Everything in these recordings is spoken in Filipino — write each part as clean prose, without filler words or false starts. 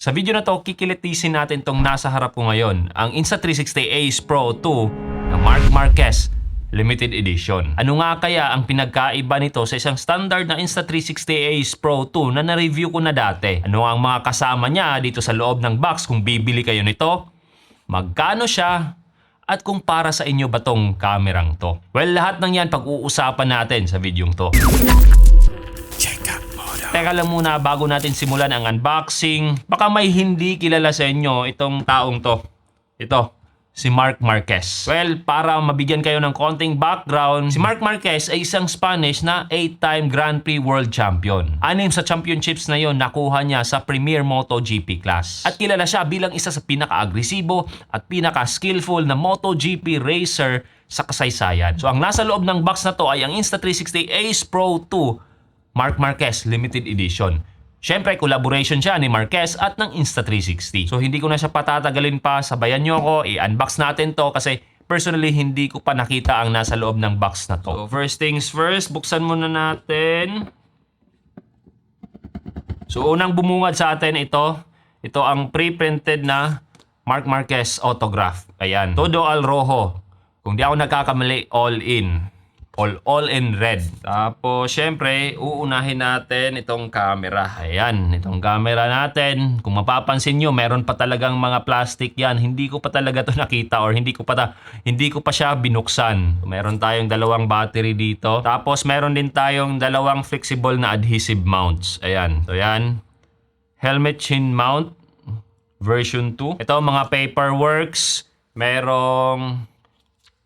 Sa video na to, kikilitisin natin tong nasa harap ko ngayon, ang Insta360 Ace Pro 2 na Marc Marquez Limited Edition. Ano nga kaya ang pinagkaiba nito sa isang standard na Insta360 Ace Pro 2 na na-review ko na dati? Ano ang mga kasama niya dito sa loob ng box kung bibili kayo nito? Magkano siya? At kung para sa inyo ba tong kamerang to? Well, lahat ng yan pag-uusapan natin sa videong to. Teka lang muna bago natin simulan ang unboxing. Baka may hindi kilala sa inyo itong taong to. Ito, si Marc Marquez. Well, para mabigyan kayo ng konting background, si Marc Marquez ay isang Spanish na 8-time Grand Prix World Champion. 6 sa championships na yon nakuha niya sa Premier MotoGP class. At kilala siya bilang isa sa pinaka-agresibo at pinaka-skillful na MotoGP racer sa kasaysayan. So ang nasa loob ng box na to ay ang Insta360 Ace Pro 2 Marc Marquez Limited Edition. Siyempre, collaboration siya ni Marquez at ng Insta360. So, hindi ko na siya patatagalin pa. Sabayan nyo ako, i-unbox natin to kasi personally, hindi ko pa nakita ang nasa loob ng box na to. So, first things first, buksan muna natin. So, unang bumungad sa atin ito. Ito ang pre-printed na Marc Marquez autograph. Ayan. Todo al rojo. Kung di ako nagkakamali, all in. All in red. Tapos, syempre, uunahin natin itong camera. Ayan, itong camera natin. Kung mapapansin nyo, meron pa talagang mga plastic yan. Hindi ko pa talaga to nakita or hindi ko pa siya binuksan. Meron tayong dalawang battery dito. Tapos, meron din tayong dalawang flexible na adhesive mounts. Ayan. So, yan. Helmet chin mount version 2. Ito, mga paperworks. Merong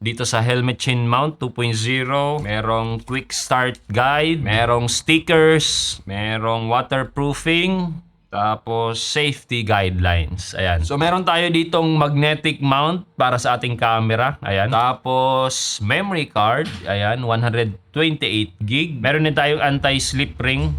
dito sa helmet chin mount 2.0, merong quick start guide, merong stickers, merong waterproofing, tapos safety guidelines. Ayan. So meron tayo ditong magnetic mount para sa ating camera. Ayan. Tapos memory card, ayan, 128 gig. Meron din tayong anti-slip ring.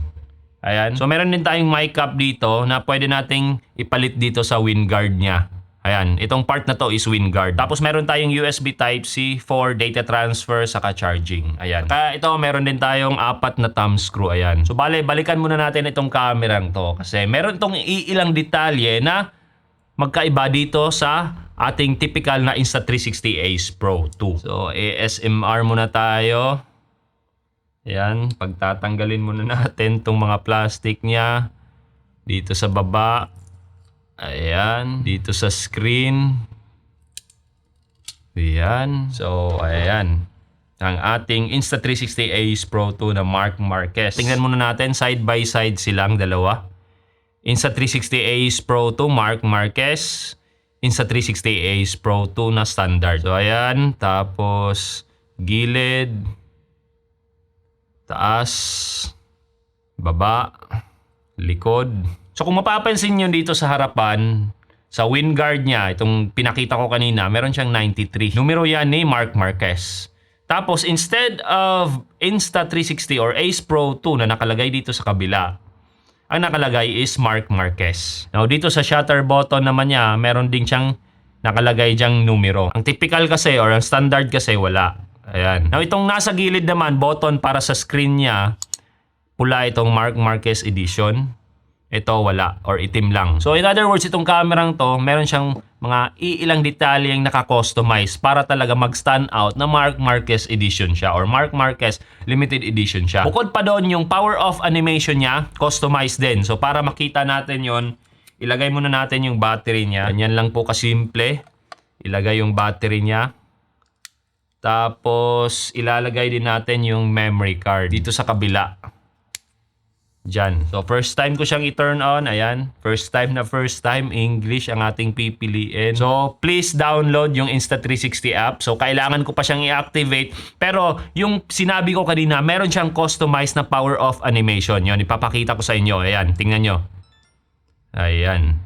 Ayan. So meron din tayong mic cap dito na pwede nating ipalit dito sa wind guard niya. Ayan, itong part na to is wind guard. Tapos meron tayong USB Type-C for data transfer saka charging. Ayan. Kaya ito, meron din tayong 4 na thumb screw. Ayan. So balikan muna natin itong kamerang to. Kasi meron itong iilang detalye na magkaiba dito sa ating typical na Insta360 Ace Pro 2. So ASMR muna tayo. Ayan, pagtatanggalin muna natin itong mga plastic niya dito sa baba. Ayan, dito sa screen. Ayan. So, ayan. Ang ating Insta360 Ace Pro 2 na Marc Marquez. Tingnan muna natin, side by side silang dalawa. Insta360 Ace Pro 2 Marc Marquez. Insta360 Ace Pro 2 na standard. So, ayan. Tapos, gilid. Taas. Baba. Likod. So kung mapapansin nyo dito sa harapan, sa wind guard niya, itong pinakita ko kanina, meron siyang 93. Numero yan ni Marc Marquez. Tapos instead of Insta360 or Ace Pro 2 na nakalagay dito sa kabila, ang nakalagay is Marc Marquez. Now dito sa shutter button naman niya, meron din siyang nakalagay diyang numero. Ang typical kasi or ang standard kasi wala. Ayan. Now itong nasa gilid naman, button para sa screen niya, pula itong Marc Marquez Edition. Ito wala or itim lang. So in other words, itong kamerang to, meron siyang mga iilang detalye yung naka-customize para talaga mag-stand out na Marc Marquez Edition siya or Marc Marquez Limited Edition siya. Bukod pa doon, yung power off animation niya, customized din. So para makita natin yon, ilagay muna natin yung battery niya. Ganyan lang po kasimple. Ilagay yung battery niya. Tapos ilalagay din natin yung memory card dito sa kabila. Diyan. So, first time ko siyang i-turn on. Ayan. First time, English ang ating pipiliin. So, please download yung Insta360 app. So, kailangan ko pa siyang i-activate. Pero, yung sinabi ko kanina, meron siyang customized na power off animation. Yun, ipapakita ko sa inyo. Ayan, tingnan nyo. Ayan.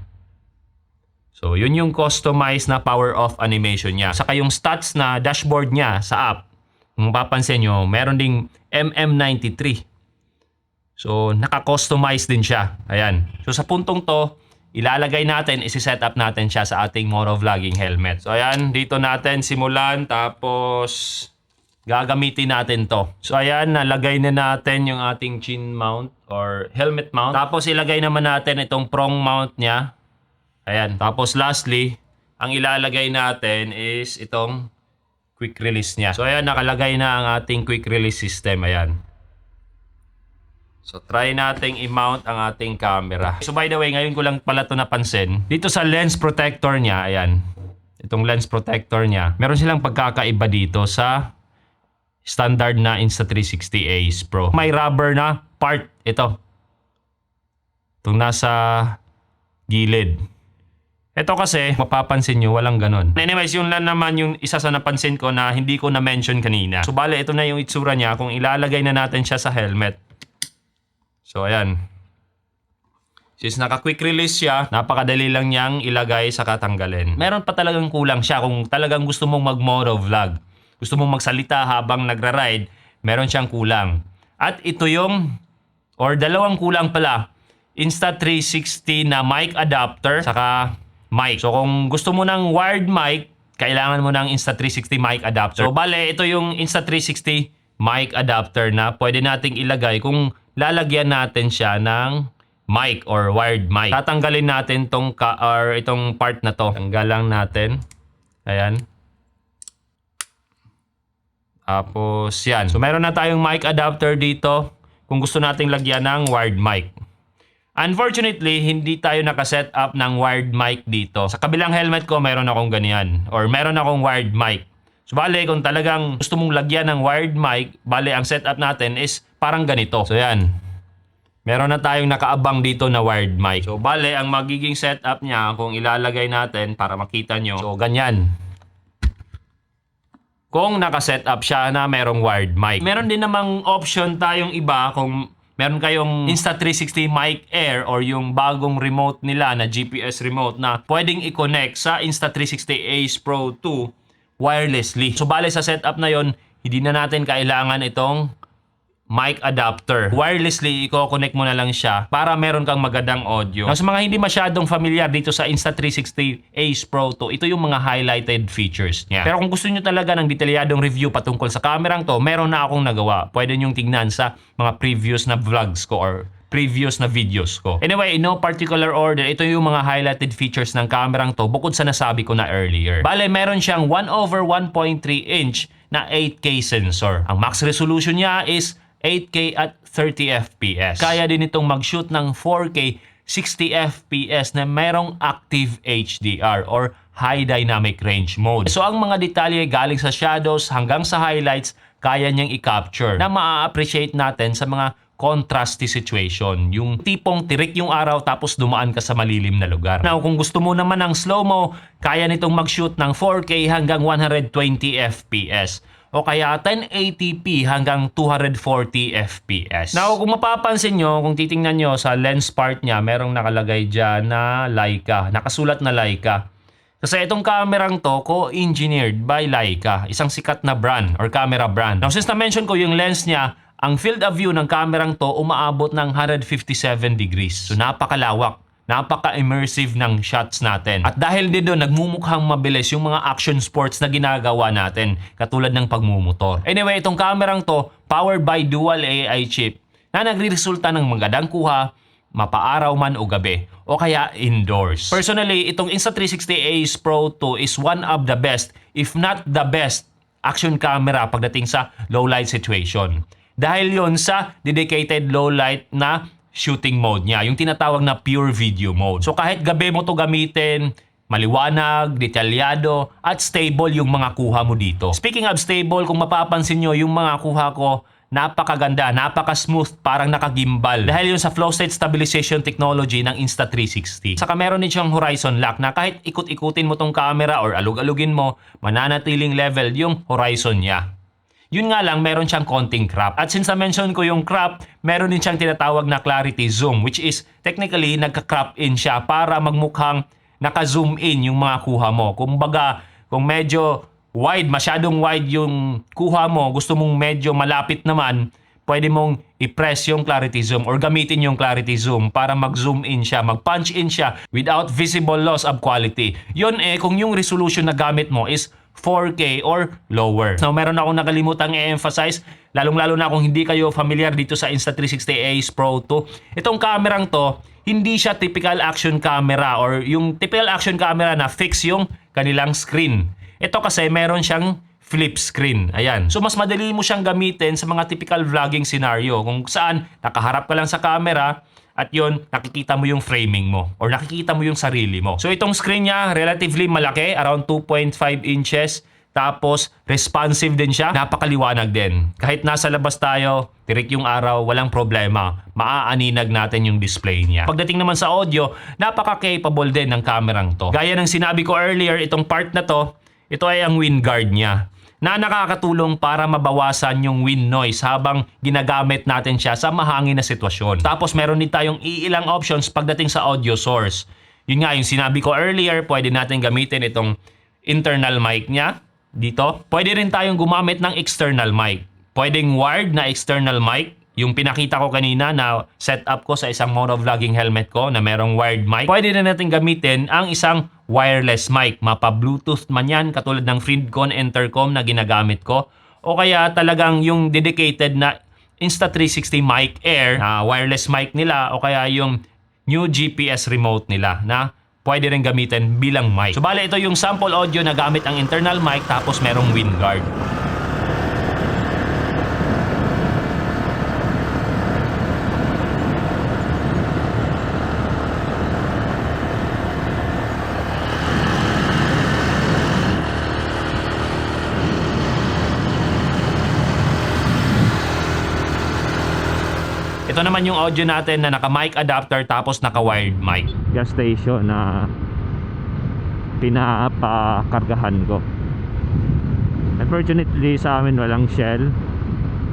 So, yun yung customized na power off animation niya. Saka yung stats na dashboard niya sa app. Kung mapapansin nyo, meron ding MM93. So, naka-customize din siya. Ayan. So, sa puntong to, ilalagay natin, isi-set up natin siya sa ating motovlogging helmet. So, ayan. Dito natin simulan. Tapos, gagamitin natin to. So, ayan. Nalagay na natin yung ating chin mount or helmet mount. Tapos, ilagay naman natin itong prong mount niya Ayan. Tapos lastly, ang ilalagay natin is itong quick release niya. So ayan, nakalagay na ang ating quick release system. Ayan. So try nating i-mount ang ating camera. So by the way, ngayon ko lang pala ito napansin. Dito sa lens protector niya, ayan. Itong lens protector niya, meron silang pagkakaiba dito sa standard na Insta360 Ace Pro. May rubber na part ito. Itong nasa gilid. Ito kasi, mapapansin nyo, walang ganon. Anyways, yun lang naman yung isa sa napansin ko na hindi ko na-mention kanina. So bale, ito na yung itsura niya kung ilalagay na natin siya sa helmet. So ayan. Since naka-quick release siya, napakadali lang niyang ilagay sa katanggalin. Meron pa talagang kulang siya kung talagang gusto mong mag-moto vlog. Gusto mong magsalita habang nagra-ride, meron siyang kulang. At ito yung, or dalawang kulang pala, Insta360 na mic adapter, saka mic. So kung gusto mo ng wired mic, kailangan mo ng Insta360 mic adapter. So bale, ito yung Insta360 mic adapter na pwede nating ilagay kung lalagyan natin siya ng mic or wired mic. Tatanggalin natin itong part na to. Tanggal lang natin. Ayan. Tapos yan. So meron na tayong mic adapter dito kung gusto nating lagyan ng wired mic. Unfortunately, hindi tayo nakaset up ng wired mic dito. Sa kabilang helmet ko, meron akong ganyan. Or meron akong wired mic. So bale, kung talagang gusto mong lagyan ng wired mic, bale, ang setup natin is parang ganito. So yan. Meron na tayong nakaabang dito na wired mic. So bale, ang magiging setup niya, kung ilalagay natin para makita nyo. So ganyan. Kung nakaset up siya na merong wired mic. Meron din namang option tayong iba kung meron kayong Insta360 Mic Air or yung bagong remote nila na GPS remote na pwedeng i-connect sa Insta360 Ace Pro 2 wirelessly. So bale sa setup na yon, hindi na natin kailangan itong mic adapter. Wirelessly, i-connect mo na lang siya para meron kang magandang audio. Now, sa mga hindi masyadong familiar dito sa Insta360 Ace Pro 2, ito yung mga highlighted features niya. Pero kung gusto nyo talaga ng detalyadong review patungkol sa kamerang to, meron na akong nagawa. Pwede nyo tingnan sa mga previous na vlogs ko or previous na videos ko. Anyway, in no particular order, ito yung mga highlighted features ng kamerang to bukod sa nasabi ko na earlier. Bale, meron siyang 1/1.3 inch na 8K sensor. Ang max resolution niya is 8K at 30 FPS. Kaya din itong mag-shoot ng 4K 60 FPS na merong active HDR or High Dynamic Range Mode. So ang mga detalye galing sa shadows hanggang sa highlights, kaya niyang i-capture na maa-appreciate natin sa mga contrasty situation. Yung tipong tirik yung araw tapos dumaan ka sa malilim na lugar. Now, kung gusto mo naman ng slow-mo, kaya nitong mag-shoot ng 4K hanggang 120 FPS. O kaya 1080p hanggang 240 FPS. Now, kung mapapansin nyo, kung titingnan nyo sa lens part niya, merong nakalagay dyan na Leica. Nakasulat na Leica. Kasi itong kamerang to, co-engineered by Leica, isang sikat na brand or camera brand. Now, since na-mention ko yung lens niya, ang field of view ng kamerang to umaabot ng 157 degrees. So, napakalawak. Napaka-immersive ng shots natin. At dahil din doon, nagmumukhang mabilis yung mga action sports na ginagawa natin, katulad ng pagmumotor. Anyway, itong kamerang to, powered by dual AI chip, na nagre-resulta ng magandang kuha, mapaaraw man o gabi, o kaya indoors. Personally, itong Insta360 Ace Pro 2 is one of the best, if not the best, action camera pagdating sa low light situation. Dahil yon sa dedicated low light na shooting mode niya, yung tinatawag na pure video mode. So kahit gabi mo to gamitin, maliwanag, detalyado, at stable yung mga kuha mo dito. Speaking of stable, kung mapapansin nyo, yung mga kuha ko, napakaganda, napaka-smooth, parang nakagimbal. Dahil yun sa flow state stabilization technology ng Insta360. Saka meron din siyang horizon lock na kahit ikut-ikutin mo tong camera or alug-alugin mo, mananatiling level yung horizon niya. Yun nga lang, meron siyang konting crop. At since na-mention ko yung crop, meron din siyang tinatawag na clarity zoom, which is technically nagka-crop in siya para magmukhang naka-zoom in yung mga kuha mo. Kumbaga, kung medyo wide, masyadong wide yung kuha mo, gusto mong medyo malapit naman, pwede mong i-press yung clarity zoom or gamitin yung clarity zoom para mag-zoom in siya, mag-punch in siya without visible loss of quality. Yun kung yung resolution na gamit mo is 4K or lower. So meron akong nakalimutang i-emphasize, lalong-lalo na kung hindi kayo familiar dito sa Insta360 Ace Pro 2. Itong kamerang to, hindi siya typical action camera or yung typical action camera na fix yung kanilang screen. Ito kasi meron siyang flip screen. Ayan. So mas madali mo siyang gamitin sa mga typical vlogging scenario kung saan nakaharap ka lang sa camera at yon nakikita mo yung framing mo or nakikita mo yung sarili mo. So itong screen niya relatively malaki, around 2.5 inches. Tapos responsive din siya, napakaliwanag din. Kahit nasa labas tayo, tirik yung araw, walang problema. Maaaninag natin yung display niya. Pagdating naman sa audio, napaka-capable din ng kamerang to. Gaya ng sinabi ko earlier, itong part na to, ito ay ang wind guard niya na nakakatulong para mabawasan yung wind noise habang ginagamit natin siya sa mahangin na sitwasyon. Tapos meron din tayong iilang options pagdating sa audio source. Yun nga, yung sinabi ko earlier, pwede natin gamitin itong internal mic niya dito. Pwede rin tayong gumamit ng external mic. Pwedeng wired na external mic. Yung pinakita ko kanina na setup ko sa isang motovlogging helmet ko na merong wired mic. Pwede rin natin gamitin ang isang wireless mic. Mapa-Bluetooth man yan katulad ng Freedcon intercom na ginagamit ko. O kaya talagang yung dedicated na Insta360 Mic Air na wireless mic nila o kaya yung new GPS remote nila na pwede rin gamitin bilang mic. So bale ito yung sample audio na gamit ang internal mic tapos merong wind guard. Ito naman yung audio natin na naka-mic adapter tapos naka-wired mic. Gas station na pinapakargahan ko. Unfortunately sa amin walang Shell.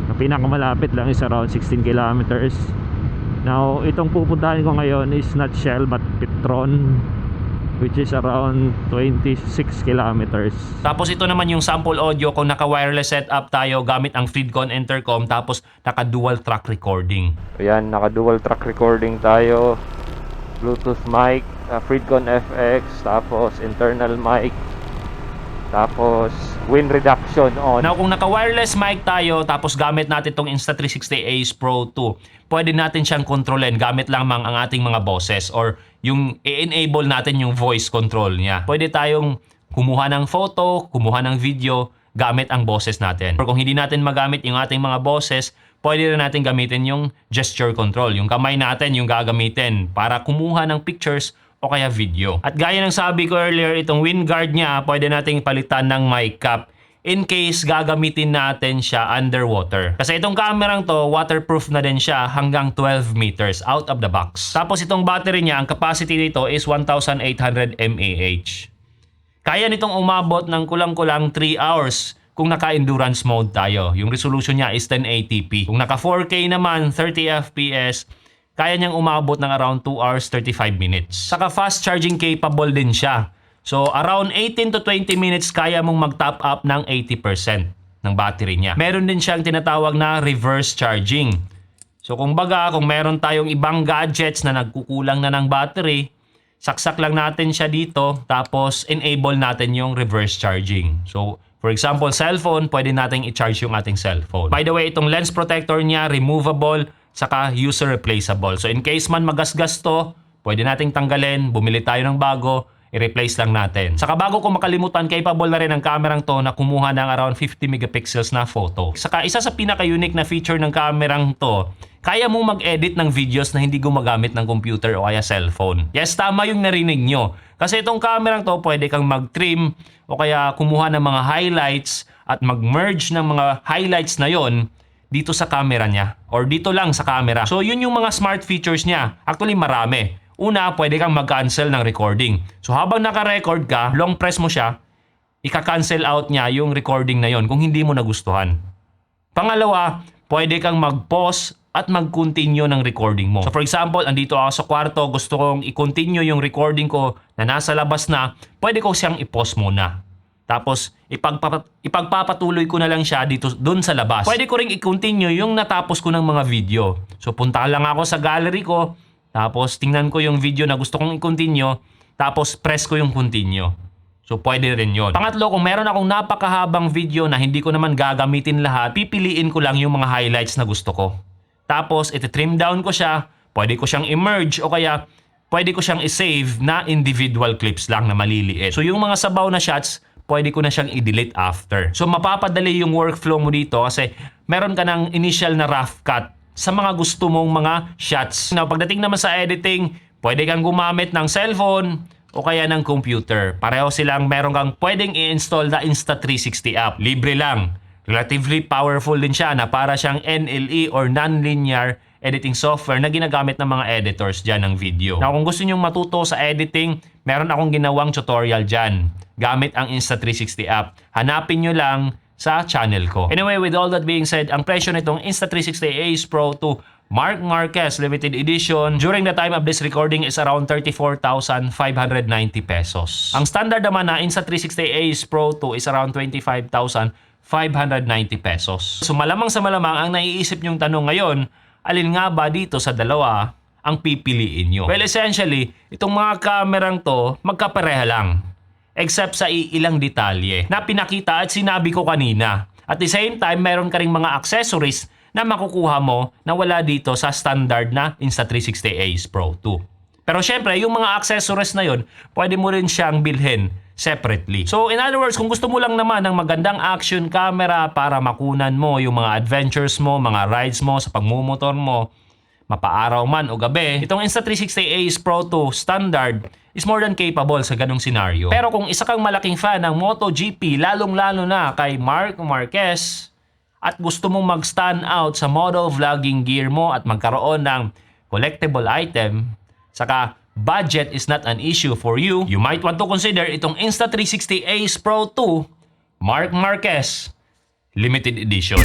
Ang pinakamalapit lang is around 16 kilometers. Now, itong pupuntahan ko ngayon is not Shell but Petron, which is around 26 kilometers. Tapos ito naman yung sample audio kung naka-wireless setup tayo gamit ang Freedcon intercom tapos naka-dual track recording. Ayan, naka-dual track recording tayo. Bluetooth mic, Freedcon FX, tapos internal mic, tapos wind reduction on. Now kung naka-wireless mic tayo tapos gamit natin itong Insta360 Ace Pro 2, pwede natin siyang kontrolin gamit lamang ang ating mga boses or yung i-enable natin yung voice control niya. Pwede tayong kumuha ng photo, kumuha ng video gamit ang boses natin. Or kung hindi natin magamit yung ating mga boses, pwede rin natin gamitin yung gesture control. Yung kamay natin yung gagamitin para kumuha ng pictures o kaya video. At gaya ng sabi ko earlier, itong wind guard niya, pwede nating palitan ng mic cap in case gagamitin natin siya underwater. Kasi itong kamerang to, waterproof na din siya hanggang 12 meters out of the box. Tapos itong battery niya, ang capacity nito is 1,800 mAh. Kaya nitong umabot ng kulang-kulang 3 hours kung naka-endurance mode tayo. Yung resolution niya is 1080p. Kung naka 4K naman, 30 FPS, kaya niyang umabot ng around 2 hours 35 minutes. Saka fast charging capable din siya. So around 18 to 20 minutes kaya mong mag-top up ng 80% ng battery niya. Meron din siyang tinatawag na reverse charging. So kung meron tayong ibang gadgets na nagkukulang na ng battery, saksak lang natin siya dito tapos enable natin yung reverse charging. So for example, cellphone, pwede nating i-charge yung ating cellphone. By the way, itong lens protector niya, removable, saka user replaceable. So in case man magasgas to, pwede nating tanggalin, bumili tayo ng bago, i-replace lang natin. Saka bago ko makalimutan, capable na rin ang kamerang to na kumuha ng around 50 megapixels na photo. Saka isa sa pinaka-unique na feature ng kamerang to, kaya mo mag-edit ng videos na hindi gumagamit ng computer o kaya cellphone. Yes, tama yung narinig nyo. Kasi itong kamerang to, pwede kang mag-trim o kaya kumuha ng mga highlights at mag-merge ng mga highlights na yon dito sa camera niya or dito lang sa camera. So yun yung mga smart features niya. Actually marami. Una, pwede kang mag-cancel ng recording. So habang naka-record ka, long press mo siya, ika-cancel out niya yung recording na yon kung hindi mo nagustuhan. Pangalawa, pwede kang mag-pause at mag-continue ng recording mo. So for example, andito ako sa kwarto, gusto kong i-continue yung recording ko na nasa labas na, pwede ko siyang i-pause muna. Tapos ipagpapatuloy ko na lang siya dito doon sa labas. Pwede ko ring i-continue yung natapos ko ng mga video. So punta lang ako sa gallery ko, tapos tingnan ko yung video na gusto kong i-continue, tapos press ko yung continue. So, pwede rin yon. Pangatlo, kung meron akong napakahabang video na hindi ko naman gagamitin lahat, pipiliin ko lang yung mga highlights na gusto ko. Tapos, iti-trim down ko siya, pwede ko siyang i-merge o kaya pwede ko siyang i-save na individual clips lang na maliliit. So, yung mga sabaw na shots, pwede ko na siyang i-delete after. So, mapapadali yung workflow mo dito kasi meron ka ng initial na rough cut sa mga gusto mong mga shots. Now, pagdating naman sa editing, pwede kang gumamit ng cellphone o kaya ng computer. Pareho silang meron kang pwedeng i-install na Insta360 app. Libre lang. Relatively powerful din siya na para siyang NLE or non-linear editing software na ginagamit ng mga editors dyan ng video. Now, kung gusto nyong matuto sa editing, meron akong ginawang tutorial dyan gamit ang Insta360 app. Hanapin nyo lang sa channel ko. Anyway, with all that being said, ang presyo nitong Insta360 Ace Pro 2 Marc Marquez Limited Edition during the time of this recording is around 34,590 pesos. Ang standard naman na Insta360 Ace Pro 2 is around 25,590 pesos. So malamang sa malamang ang naiisip nyong tanong ngayon, alin nga ba dito sa dalawa ang pipiliin nyo? Well, essentially, itong mga kamerang to, magkapareha lang. Except sa ilang detalye na pinakita at sinabi ko kanina. At the same time, meron ka ring mga accessories na makukuha mo na wala dito sa standard na Insta360 Ace Pro 2. Pero syempre, yung mga accessories na yun, pwede mo rin siyang bilhin separately. So in other words, kung gusto mo lang naman ng magandang action camera para makunan mo yung mga adventures mo, mga rides mo sa pagmumotor mo, mapaaraw man o gabi, itong Insta360 Ace Pro 2 standard is more than capable sa ganong scenario. Pero kung isa kang malaking fan ng MotoGP, lalong-lalo na kay Marc Marquez, at gusto mong mag-stand out sa moto vlogging gear mo at magkaroon ng collectible item, saka budget is not an issue for you, you might want to consider itong Insta360 Ace Pro 2 Marc Marquez Limited Edition.